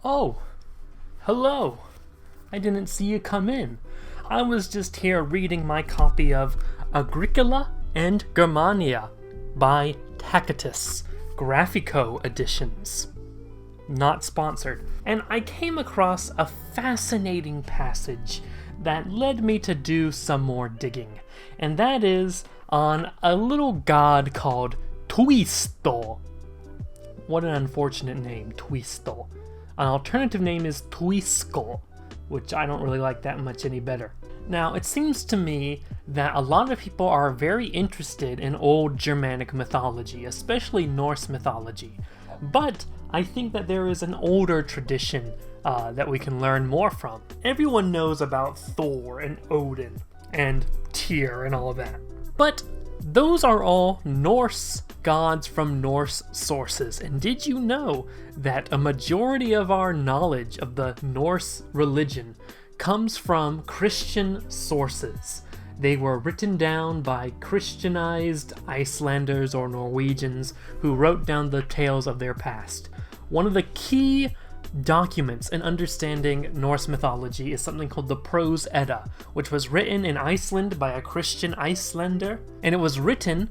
Oh, hello. I didn't see you come in. I was just here reading my copy of Agricola and Germania by Tacitus, Graphico editions. Not sponsored. And I came across a fascinating passage that led me to do some more digging. And that is on a little god called Tuisto. What an unfortunate name, Tuisto. An alternative name is Tuisto, which I don't really like that much any better. Now, it seems to me that a lot of people are very interested in old Germanic mythology, especially Norse mythology. But I think that there is an older tradition that we can learn more from. Everyone knows about Thor and Odin and Tyr and all of that. But those are all Norse gods from Norse sources. And did you know that a majority of our knowledge of the Norse religion comes from Christian sources? They were written down by Christianized Icelanders or Norwegians who wrote down the tales of their past. One of the key documents in understanding Norse mythology is something called the Proto-Edda, which was written in Iceland by a Christian Icelander, and it was written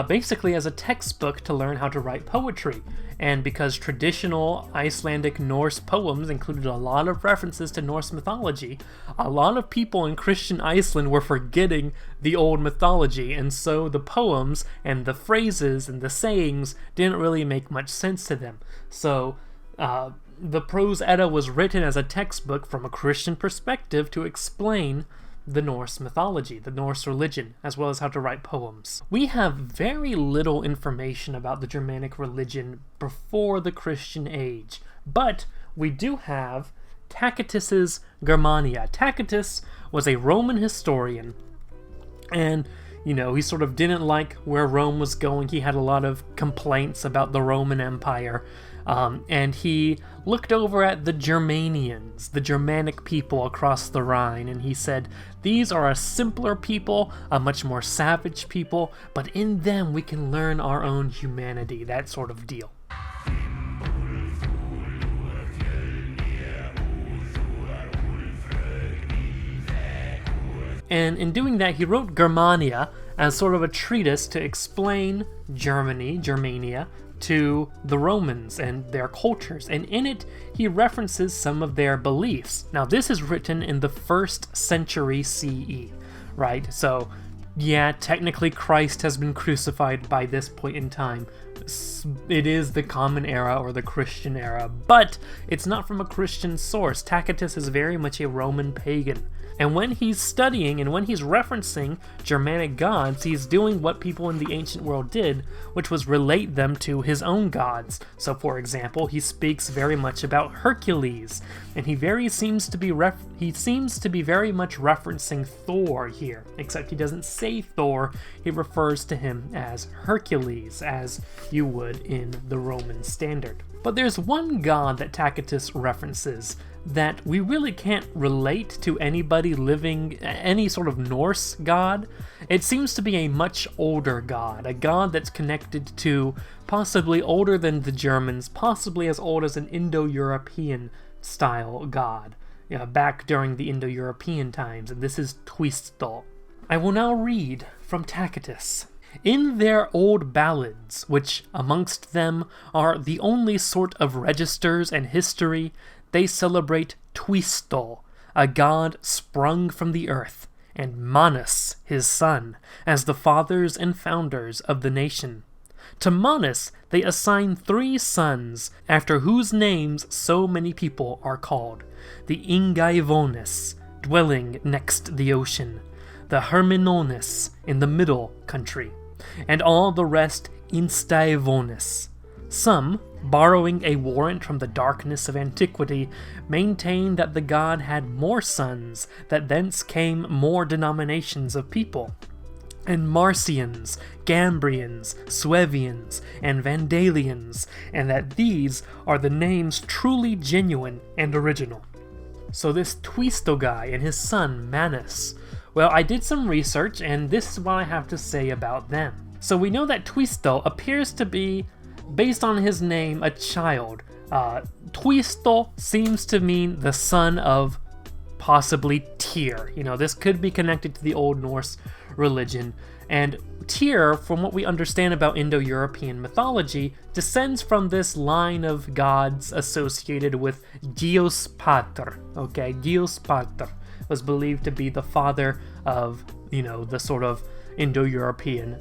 basically as a textbook to learn how to write poetry. And because traditional Icelandic Norse poems included a lot of references to Norse mythology, a lot of people in Christian Iceland were forgetting the old mythology, and so the poems and the phrases and the sayings didn't really make much sense to them. So the Proto-Edda was written as a textbook from a Christian perspective to explain the Norse mythology, the Norse religion, as well as how to write poems. We have very little information about the Germanic religion before the Christian age, but we do have Tacitus Germania. Tacitus was a Roman historian, and he sort of didn't like where Rome was going. He had a lot of complaints about the Roman Empire, and he looked over at the Germanians, the Germanic people across the Rhine, and he said, these are a simpler people, a much more savage people, but in them we can learn our own humanity, that sort of deal. And in doing that, he wrote Germania as sort of a treatise to explain Germania, to the Romans and their cultures, and in it he references some of their beliefs. Now, this is written in the 1st century CE, right? So, yeah, technically Christ has been crucified by this point in time. It is the Common Era or the Christian era, but it's not from a Christian source. Tacitus is very much a Roman pagan. And when he's studying and when he's referencing Germanic gods, he's doing what people in the ancient world did, which was relate them to his own gods. So, for example, he speaks very much about Hercules, and he seems to be very much referencing Thor here, except he doesn't say Thor, he refers to him as Hercules, as you would in the Roman standard. But there's one god that Tacitus references that we really can't relate to anybody living, any sort of Norse god. It seems to be a much older god, a god that's connected to possibly older than the Germans, possibly as old as an Indo-European style god, back during the Indo-European times, and this is Tuisto. I will now read from Tacitus. In their old ballads, which amongst them are the only sort of registers and history, they celebrate Tuisto, a god sprung from the earth, and Manus, his son, as the fathers and founders of the nation. To Manus they assign 3 sons, after whose names so many people are called: the Ingaivones, dwelling next the ocean, the Herminones in the middle country, and all the rest Instaivones. Some, borrowing a warrant from the darkness of antiquity, maintain that the god had more sons, that thence came more denominations of people, and Marcians, Gambrians, Suevians, and Vandalians, and that these are the names truly genuine and original. So this Tuisto guy and his son Manus, well, I did some research, and this is what I have to say about them. So we know that Tuisto appears to be based on his name, a child. Tuisto seems to mean the son of possibly Tyr. You know, this could be connected to the Old Norse religion. And Tyr, from what we understand about Indo-European mythology, descends from this line of gods associated with Deus Pater. Okay, Deus Pater was believed to be the father of, you know, the sort of Indo-European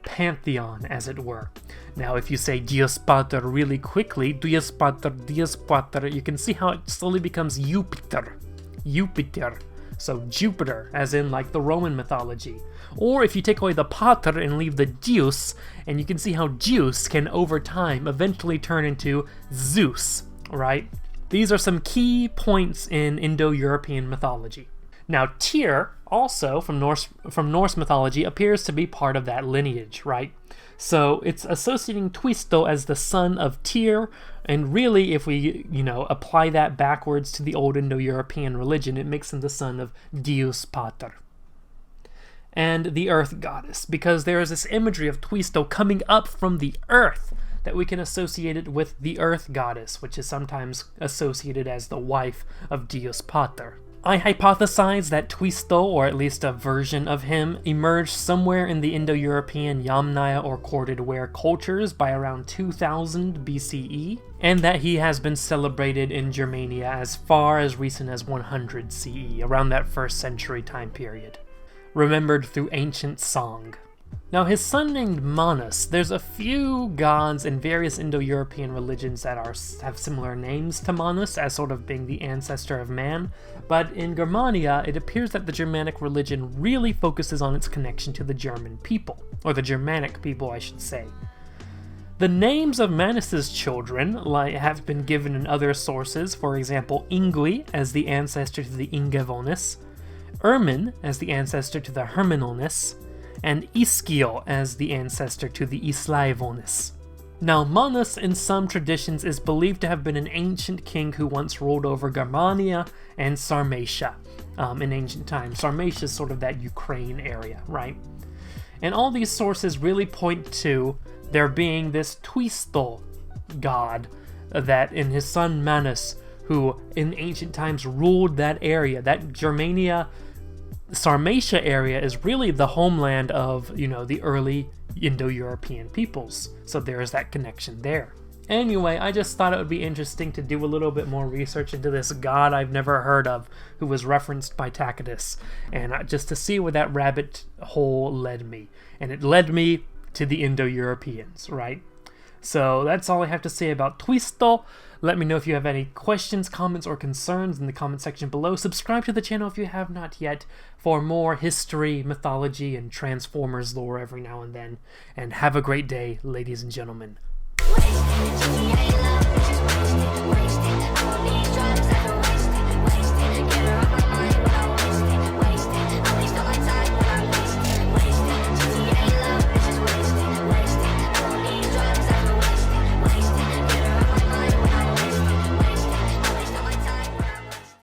pantheon, as it were. Now, if you say Deus Pater really quickly, Deus Pater, you can see how it slowly becomes Jupiter. Jupiter. So Jupiter, as in like the Roman mythology. Or if you take away the pater and leave the deus, and you can see how Zeus can over time eventually turn into Zeus, right? These are some key points in Indo-European mythology. Now Tyr, also from Norse mythology, appears to be part of that lineage, right? So it's associating Tuisto as the son of Tyr, and really if we, you know, apply that backwards to the old Indo-European religion, it makes him the son of Deus Pater. And the earth goddess, because there is this imagery of Tuisto coming up from the earth that we can associate it with the earth goddess, which is sometimes associated as the wife of Deus Pater. I hypothesize that Tuisto, or at least a version of him, emerged somewhere in the Indo-European Yamnaya or corded ware cultures by around 2000 BCE, and that he has been celebrated in Germania as far as recent as 100 CE, around that 1st century time period, remembered through ancient song. Now his son named Manus, there's a few gods in various Indo-European religions that have similar names to Manus as sort of being the ancestor of man, but in Germania it appears that the Germanic religion really focuses on its connection to the German people, or the Germanic people I should say. The names of Manus's children have been given in other sources, for example Ingwi as the ancestor to the Ingavonis, Ermin as the ancestor to the Hermanonis, and Ischio as the ancestor to the Islaivonis. Now Manus in some traditions is believed to have been an ancient king who once ruled over Germania and Sarmatia in ancient times. Sarmatia is sort of that Ukraine area, right? And all these sources really point to there being this Tuisto god that in his son Manus, who in ancient times ruled that area. That Germania Sarmatia area is really the homeland of, you know, the early Indo-European peoples. So there is that connection there. Anyway, I just thought it would be interesting to do a little bit more research into this god I've never heard of, who was referenced by Tacitus, and just to see where that rabbit hole led me. And it led me to the Indo-Europeans, right? So that's all I have to say about Tuisto. Let me know if you have any questions, comments, or concerns in the comment section below. Subscribe to the channel if you have not yet for more history, mythology, and Transformers lore every now and then. And have a great day, ladies and gentlemen.